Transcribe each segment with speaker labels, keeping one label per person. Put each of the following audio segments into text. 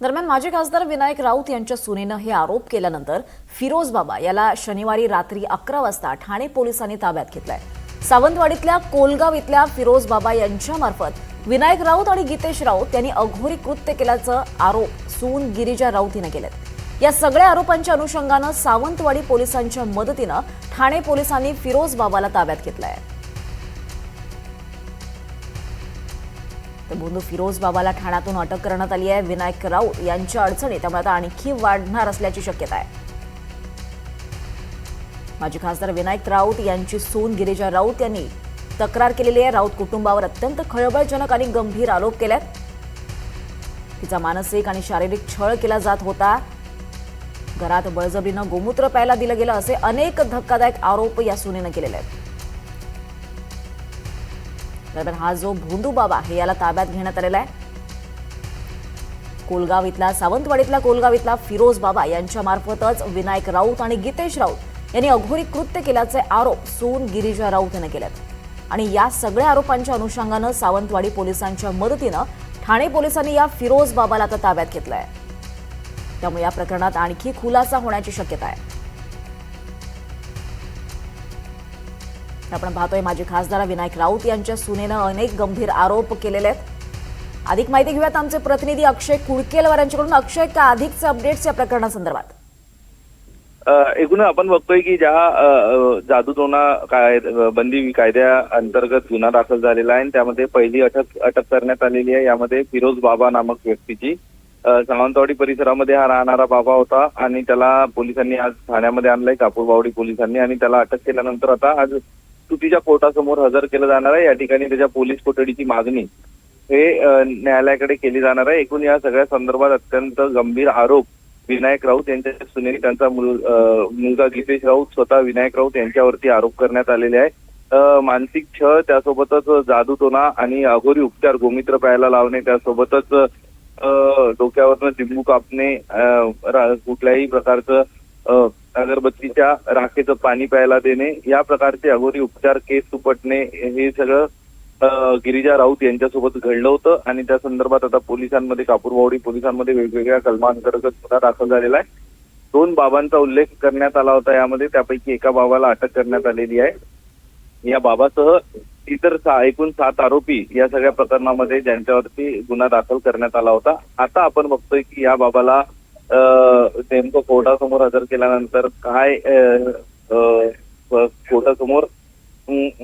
Speaker 1: दरम्यान माजी खासदार विनायक राऊत यांच्या सुनेनं हे आरोप केल्यानंतर फिरोज बाबा याला शनिवारी रात्री 11 वाजता ठाणे पोलिसांनी ताब्यात घेतलाय। सावंतवाडीतल्या कोलगाव इथल्या फिरोज बाबा यांच्यामार्फत विनायक राऊत आणि गीतेश राऊत यांनी अघोरी कृत्य केल्याचं आरोप सून गिरिजा राऊत हिनं केलेत। या सगळ्या आरोपांच्या अनुषंगानं सावंतवाडी पोलिसांच्या मदतीनं ठाणे पोलिसांनी फिरोज बाबाला ताब्यात घेतलाय। तर बंधू फिरोज बाबाला ठाण्यातून अटक करण्यात आली आहे। विनायक राऊत यांच्या अडचणी त्यामुळे आता आणखी वाढणार असल्याची शक्यता आहे। माजी खासदार विनायक राऊत यांची सून गिरिजा राऊत यांनी तक्रार केलेली आहे। राऊत कुटुंबावर अत्यंत खळबळजनक आणि गंभीर आरोप केलेत। तिचा मानसिक आणि शारीरिक छळ केला जात होता। घरात बळजबरीनं गोमूत्र प्यायला दिलं गेलं असे अनेक धक्कादायक आरोप या सुनेनं केलेले आहेत। दरम्यान हा जो भोंदू बाबा हे याला ताब्यात घेण्यात आलेला आहे। कोलगाव इथला सावंतवाडीतला कोलगाव इथला फिरोज बाबा यांच्या मार्फतच विनायक राऊत आणि गीतेश राऊत यांनी अघोरी कृत्य केल्याचे आरोप सून गिरिजा राऊत यांनी केलेत। आणि या सगळ्या आरोपांच्या अनुषंगानं सावंतवाडी पोलिसांच्या मदतीनं ठाणे पोलिसांनी या फिरोज बाबाला आता ताब्यात घेतलंय। त्यामुळे या प्रकरणात आणखी खुलासा होण्याची शक्यता आहे। आपण पाहतोय माजी खासदार विनायक राऊत यांच्या सुनेनं अनेक गंभीर आरोप केलेले आहेत। अधिक माहिती घेऊयात आमचे प्रतिनिधी अक्षय कुडकेलवार यांच्याकडून। अक्षय, का अधिकचे अपडेट्स या प्रकरणासंदर्भात?
Speaker 2: एकूण आपण बघतोय की ज्या जादूटोणा बंदी कायद्या अंतर्गत गुन्हा दाखल झालेला आहे त्यामध्ये पहिली अटक करण्यात आलेली आहे। यामध्ये फिरोज बाबा नामक व्यक्तीची सावंतवाडी परिसरामध्ये हा राहणारा बाबा होता आणि त्याला पोलिसांनी आज ठाण्यामध्ये आणलंय, कापूरबावडी पोलिसांनी, आणि त्याला अटक केल्यानंतर आता आज सुटीच्या कोर्टासमोर हजर केलं जाणार आहे। या ठिकाणी त्याच्या पोलीस कोठडीची मागणी हे न्यायालयाकडे केली जाणार आहे। एकूण या सगळ्या संदर्भात अत्यंत गंभीर आरोप विनायक राऊत यांच्या सुनेनी त्यांचा मुलगा गीतेश राऊत स्वतः विनायक राऊत यांच्यावरती आरोप करण्यात आलेले आहे। मानसिक छळ, त्यासोबतच जादूटोणा आणि अघोरी उपचार, गोमित्र प्यायला लावणे, त्यासोबतच डोक्यावरनं लिंबू कापणे, कुठल्याही प्रकारचं अगरबत्तीच्या राखेचं पाणी प्यायला देणे, या प्रकारचे अघोरी उपचार, केस उपटणे, हे सगळं गिरिजा राऊत यांच्यासोबत घडलं होतं। आणि त्या संदर्भात आता पोलिसांमध्ये, कापूरबावडी पोलिसांमध्ये वेगवेगळ्या कलमांतर्गत गुन्हा दाखल झालेला आहे। 2 बाबांचा उल्लेख करण्यात आला होता यामध्ये, त्यापैकी एका बाबाला अटक करण्यात आलेली आहे। या बाबासह इतर एकूण 7 आरोपी या सगळ्या प्रकरणामध्ये ज्यांच्यावरती गुन्हा दाखल करण्यात आला होता। आता आपण बघतोय की या बाबाला नेमकं कोर्टासमोर हजर केल्यानंतर काय कोर्टासमोर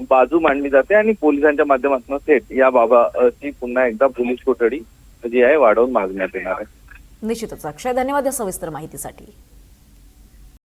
Speaker 2: बाजू मांडली जाते आणि पोलिसांच्या माध्यमातून थेट या बाबाची पुन्हा एकदा पोलीस कोठडी जी आहे वाढवून मागण्यात येणार आहे।
Speaker 1: निश्चितच अक्षय, धन्यवाद या सविस्तर माहितीसाठी।